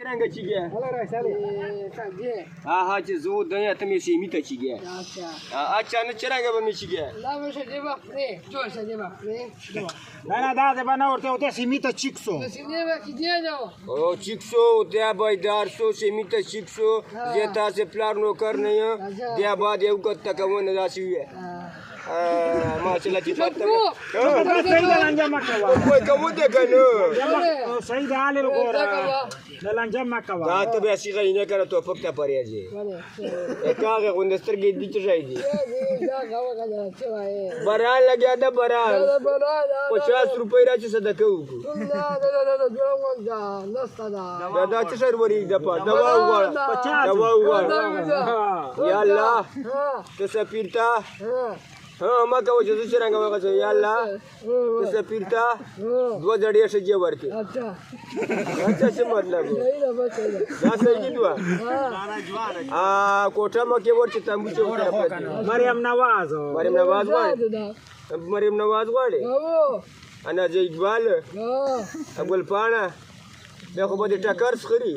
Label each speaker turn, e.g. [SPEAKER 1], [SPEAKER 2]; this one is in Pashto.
[SPEAKER 1] رنګ چیګه ها چې زه دنیا ته مې سیمې ته چیګه اچھا نه چرنګ به مې چیګه
[SPEAKER 2] نه دا ده بنا ورته وته سیمې ته چیکسو
[SPEAKER 1] او چیکسو ته بایدار سو سیمې ته چیکسو زه تاسو پلان نو کار نه یم بیا بعد یو کته کوونه داسې وي ما چې لتی پاتې
[SPEAKER 2] صحیح انجام کوا
[SPEAKER 1] کوی کوم دې کنه
[SPEAKER 2] صحیح ده حال وګوره د انجام کوا
[SPEAKER 1] دا ته به شي غینه کړه تو فقط پریږي کاغه غوندستر کې دي چې راځي بران لګیا ده بران 50 روپۍ راځي صدقه وکړو دا چې شر وری د پا دوا وغواړه 50 دوا وغواړه یا الله ته سپیرتا ها ما کوم چې څنګه وغواړه یا الله ته سپیرتا دو جړې شجه ورته اچھا څه مطلب دا صحیح دوا کوټه مو کې ورته تمبو چې
[SPEAKER 2] مریم نواز
[SPEAKER 1] غواړي انا زه اقبال ابل پانا دا خو به د ټکر سخري